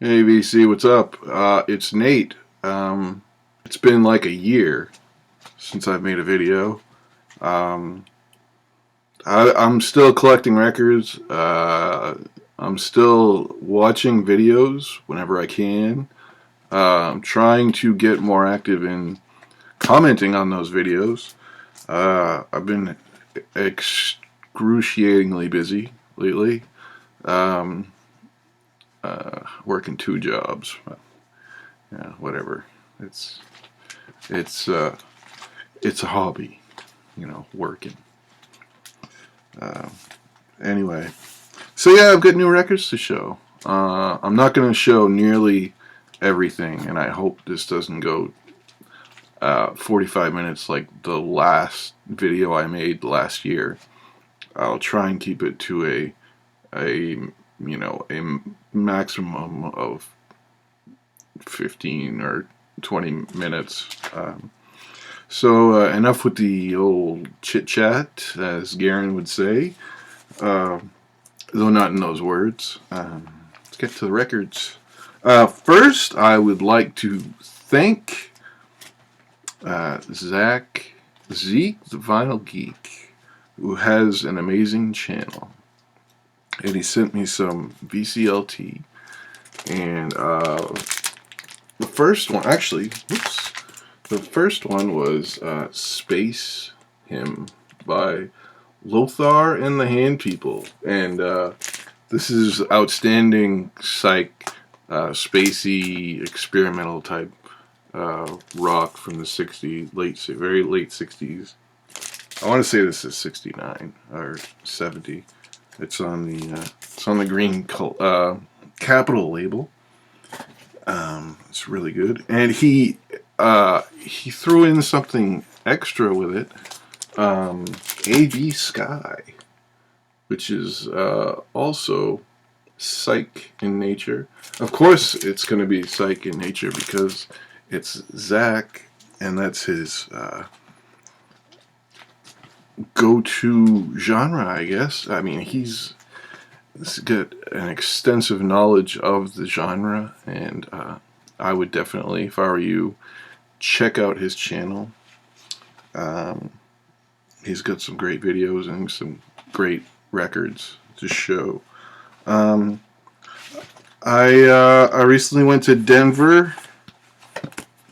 Hey VC, what's up? It's Nate. It's been like a year since I've made a video. Um, I'm still collecting records. I'm still watching videos whenever I can. I'm trying to get more active in commenting on those videos. I've been excruciatingly busy lately. Um, Working two jobs. Yeah, whatever. It's it's uh, it's a hobby, working. Uh, anyway, so yeah, I've got new records to show. I'm not going to show nearly everything, and I hope this doesn't go 45 minutes like the last video I made last year. I'll try and keep it to a maximum of 15 or 20 minutes. So enough with the old chit chat, as Garen would say, uh, though not in those words. Let's get to the records. First, I would like to thank Zeke, the Vinyl Geek, who has an amazing channel. And he sent me some VCLT. And the first one, actually, whoops. The first one was Space Hymn by Lothar and the Hand People. And this is outstanding psych, spacey, experimental type rock from the 60s, very late 60s. I want to say this is 69 or 70. It's on the Green Capital label. It's really good. And he threw in something extra with it. AB Sky, which is also psych in nature. Of course, it's going to be psych in nature because it's Zach, and that's his go-to genre, I guess. I mean, he's got an extensive knowledge of the genre, and I would definitely, if I were you, check out his channel. He's got some great videos and some great records to show. I recently went to Denver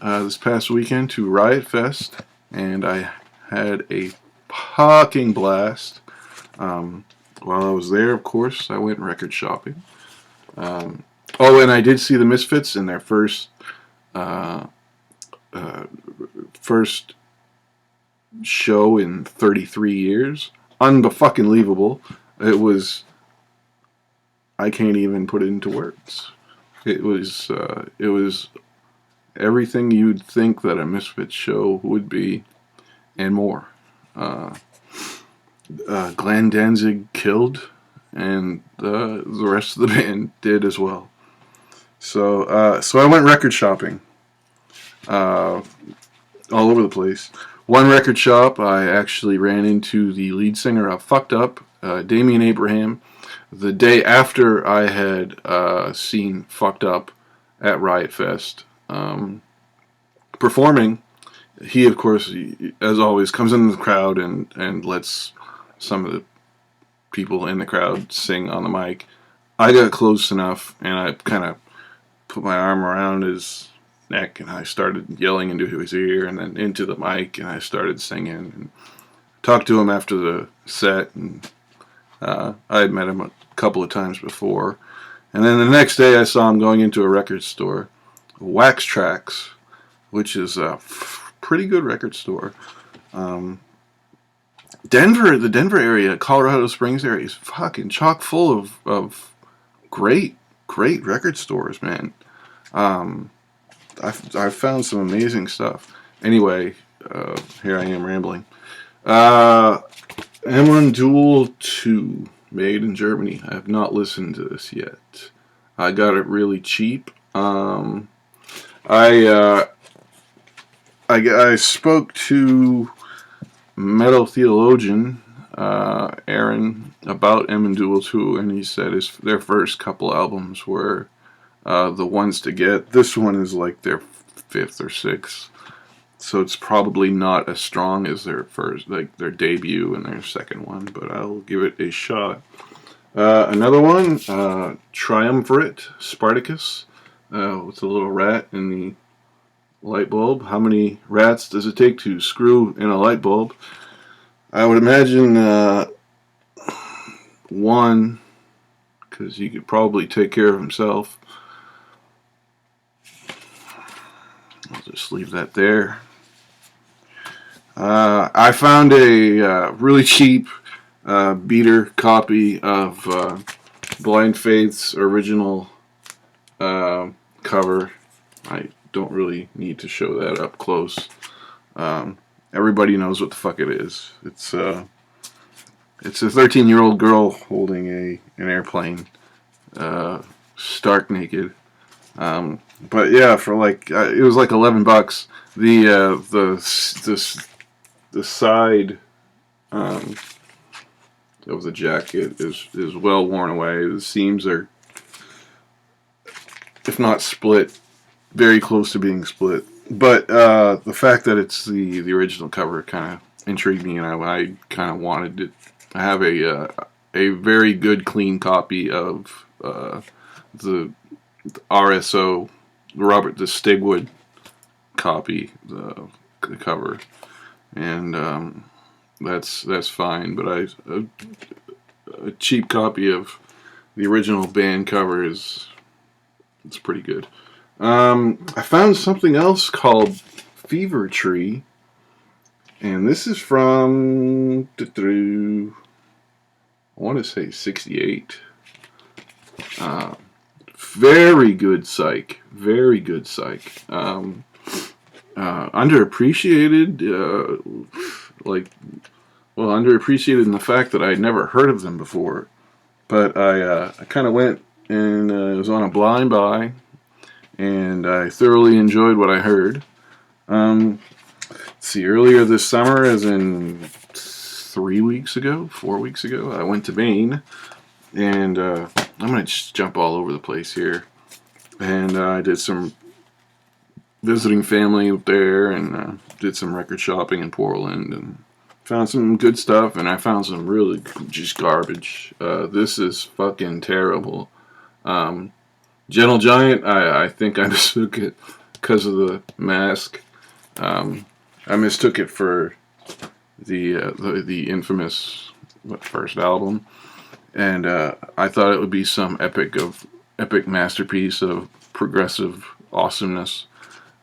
this past weekend to Riot Fest, and I had a fucking blast. While I was there, of course, I went record shopping. Oh, and I did see the Misfits in their first show in 33 years. Unfucking-leavable. It was. I can't even put it into words. It was everything you'd think that a Misfits show would be, and more. Glenn Danzig killed, and the rest of the band did as well. So I went record shopping all over the place. One record shop, I actually ran into the lead singer of Fucked Up, Damian Abraham, the day after I had seen Fucked Up at Riot Fest performing. He, of course, as always, comes into the crowd and lets some of the people in the crowd sing on the mic. I got close enough, and I kind of put my arm around his neck, and I started yelling into his ear, and then into the mic, and I started singing, and talked to him after the set, and I had met him a couple of times before. And then the next day I saw him going into a record store, Wax Trax, which is a pretty good record store. The Denver area, Colorado Springs area is fucking chock full of great record stores, man. I've found some amazing stuff. Anyway, here I am rambling. M1 Duel 2, made in Germany. I have not listened to this yet. I got it really cheap. I spoke to Metal Theologian Aaron about M and Duel 2, and he said their first couple albums were the ones to get. This one is like their fifth or sixth, so it's probably not as strong as their first, like their debut and their second one. But I'll give it a shot. Another one, Triumvirate Spartacus, with a little rat in the light bulb. How many rats does it take to screw in a light bulb? I would imagine one, because he could probably take care of himself. I'll just leave that there. I found a really cheap beater copy of Blind Faith's original cover. I don't really need to show that up close. Everybody knows what the fuck it is. It's a 13-year-old girl holding an airplane, stark naked. But yeah, for like it was like $11. The side of the jacket is well worn away. The seams are, if not split, very close to being split. But the fact that it's the original cover kind of intrigued me, and I kind of wanted to have a very good, clean copy of the RSO, Robert the Stigwood copy, the cover, and that's fine. But a cheap copy of the original band cover it's pretty good. I found something else called Fever Tree, and this is from I want to say '68. Very good psych. Very good psych. Underappreciated, underapprciated in the fact that I had never heard of them before. But I kind of went and it was on a blind buy, and I thoroughly enjoyed what I heard. Let's see, earlier this summer, as in 4 weeks ago, I went to Maine, and I'm going to just jump all over the place here. And I did some visiting family up there, and did some record shopping in Portland, and found some good stuff, and I found some really just garbage. This is fucking terrible. Gentle Giant, I think I mistook it because of the mask. I mistook it for the infamous first album, and I thought it would be some epic masterpiece of progressive awesomeness,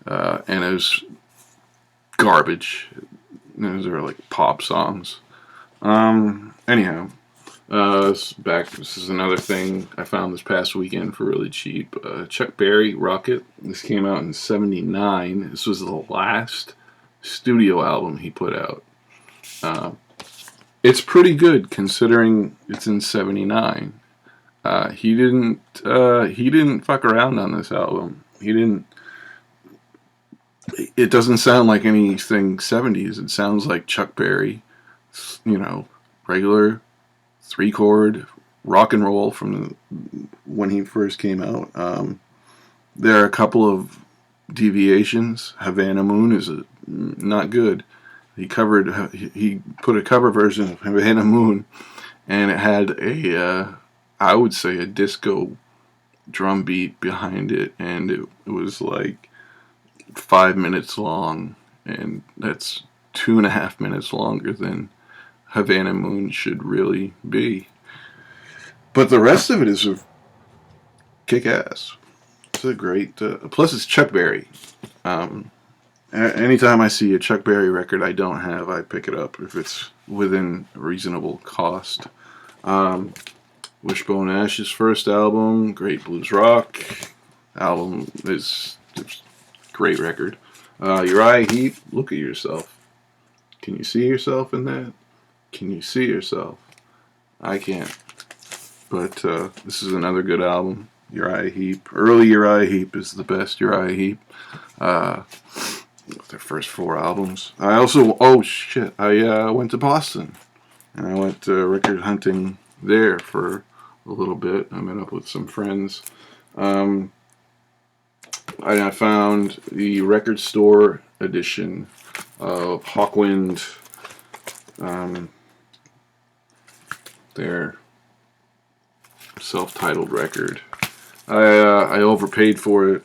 and it was garbage. Those are like pop songs. Anyhow, this is another thing I found this past weekend for really cheap. Chuck Berry, Rocket. This came out in '79. This was the last studio album he put out. It's pretty good considering it's in '79. He didn't fuck around on this album. It doesn't sound like anything '70s. It sounds like Chuck Berry, regular 3-chord rock and roll from when he first came out. There are a couple of deviations. Havana Moon is not good. He put a cover version of Havana Moon, and it had I would say a disco drum beat behind it, and it was like 5 minutes long, and that's 2.5 minutes longer than Havana Moon should really be. But the rest of it is kick-ass. It's a great. Plus, it's Chuck Berry. Anytime I see a Chuck Berry record I don't have, I pick it up if it's within reasonable cost. Wishbone Ash's first album, great blues rock album, is great record. Uriah Heep, Look at Yourself. Can you see yourself in that? Can you see yourself? I can't. But this is another good album. Uriah Heep. Early Uriah Heep is the best Uriah Heep. Their first 4 albums. I went to Boston. And I went record hunting there for a little bit. I met up with some friends. I found the record store edition of Hawkwind, their self-titled record. I overpaid for it.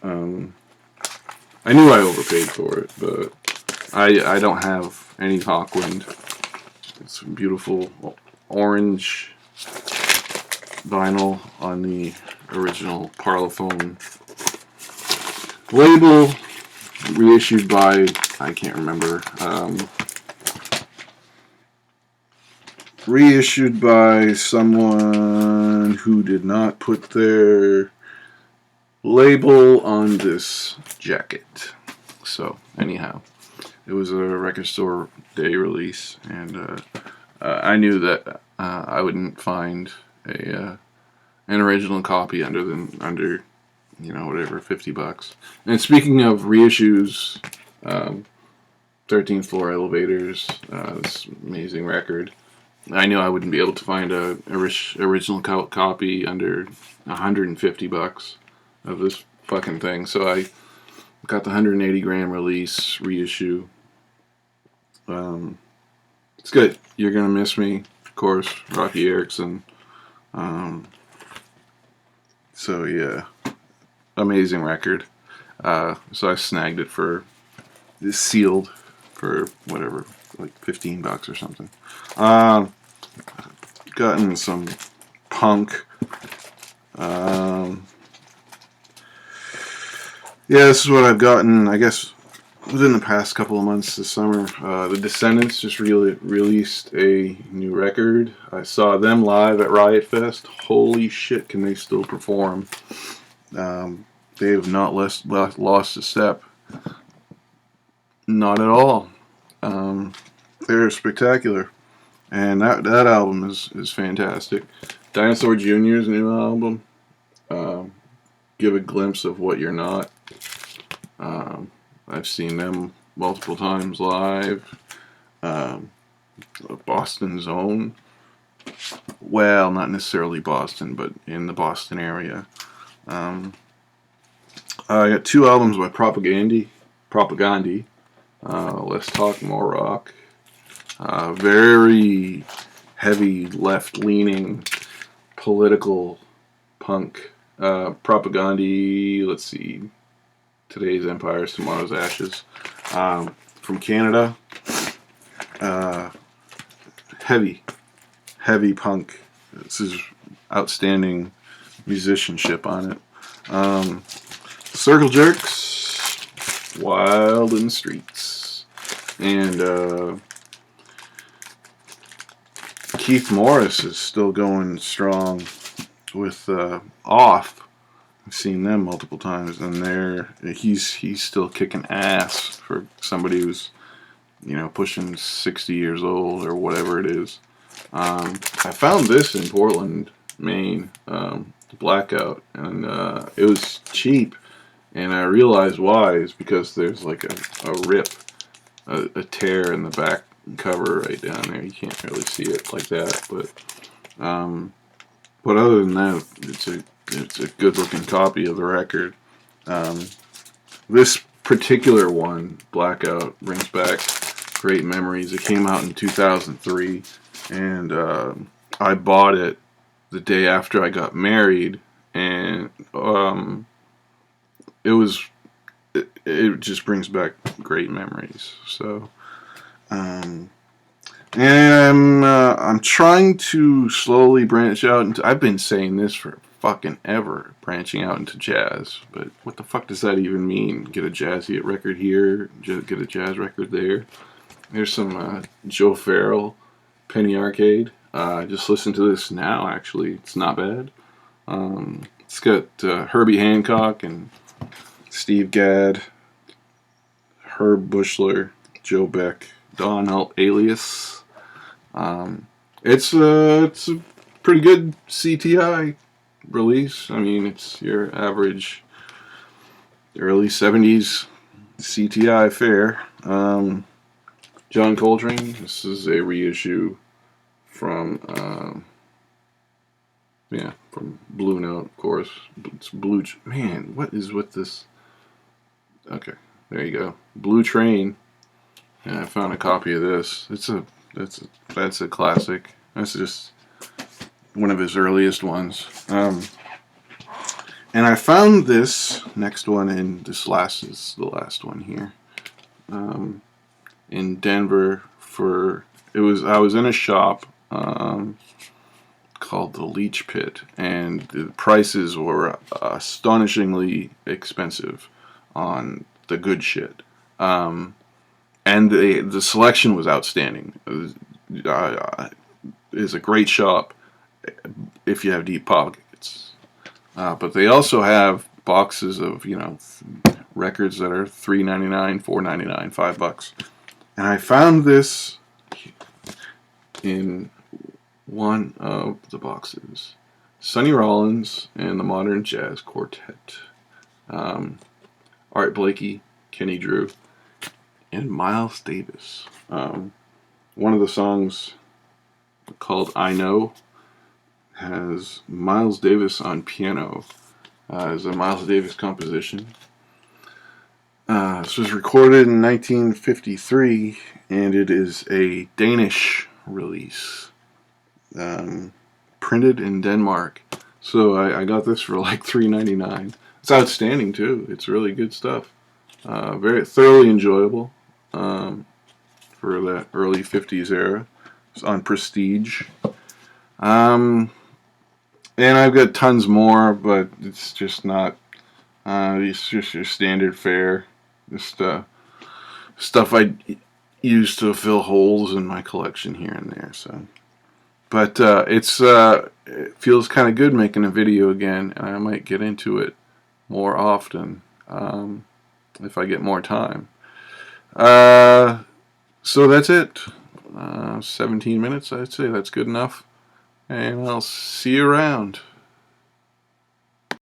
I knew I overpaid for it, but I don't have any Hawkwind. It's beautiful orange vinyl on the original Parlophone label, reissued by, I can't remember, reissued by someone who did not put their label on this jacket. So anyhow, it was a record store day release, and I knew that I wouldn't find an original copy under whatever, $50. And speaking of reissues, 13th Floor Elevators, this amazing record. I knew I wouldn't be able to find a original copy under $150 of this fucking thing, so I got the 180 gram release reissue. It's good. You're Gonna Miss Me, of course, Rocky Erickson. So yeah, amazing record. So I snagged it for this sealed for whatever, like $15 or something. Gotten some punk. Yeah, this is what I've gotten, I guess, within the past couple of months this summer. The Descendants just released a new record. I saw them live at Riot Fest. Holy shit, can they still perform? They have not lost a step. Not at all. They're spectacular. And that album is fantastic. Dinosaur Jr.'s new album, Give a Glimpse of What You're Not. I've seen them multiple times live. Boston's Own. Well, not necessarily Boston, but in the Boston area. I got 2 albums by Propagandhi. Let's Talk More Rock. Very heavy left-leaning political punk. Propagandhi, let's see, Today's Empires, Tomorrow's Ashes. From Canada. Heavy punk. This is outstanding musicianship on it. Circle Jerks, Wild in the Streets. And Keith Morris is still going strong with Off. I've seen them multiple times, and he's still kicking ass for somebody who's pushing 60 years old or whatever it is. I found this in Portland, Maine, Blackout, and it was cheap, and I realized why. Is because there's like a rip, a tear in the back cover right down there. You can't really see it like that, but other than that, it's a good looking copy of the record. This particular one, Blackout, brings back great memories. It came out in 2003, and I bought it the day after I got married, and it just brings back great memories. So, and I'm trying to slowly branch out into. I've been saying this for fucking ever, branching out into jazz. But what the fuck does that even mean? Get a jazzy record here, get a jazz record there. Here's some Joe Farrell, Penny Arcade. Just listen to this now. Actually, it's not bad. It's got Herbie Hancock and Steve Gadd, Herb Bushler, Joe Beck, Don Alias. It's a pretty good CTI release. I mean, it's your average early 70s CTI fare. John Coltrane, this is a reissue from from Blue Note, of course. It's Blue. Man, what is with this? Okay, there you go. Blue Train. And I found a copy of this. That's a classic. That's just one of his earliest ones. And I found this next one, and this last is the last one here. In Denver I was in a shop called the Leech Pit, and the prices were astonishingly expensive on the good shit. And the selection was outstanding. It's a great shop if you have deep pockets. But they also have boxes of, records that are $3.99, $4.99, $5. And I found this in one of the boxes. Sonny Rollins and the Modern Jazz Quartet. Art Blakey, Kenny Drew, and Miles Davis. One of the songs called I Know has Miles Davis on piano. It's a Miles Davis composition. This was recorded in 1953, and it is a Danish release, printed in Denmark. So I got this for like $3.99. It's outstanding too. It's really good stuff. Very thoroughly enjoyable for that early 50s era. It's on Prestige. And I've got tons more, but it's just not. It's just your standard fare. Just stuff I use to fill holes in my collection here and there. So, but it feels kind of good making a video again, and I might get into it more often if I get more time. So that's it. 17 minutes, I'd say that's good enough. And I'll see you around.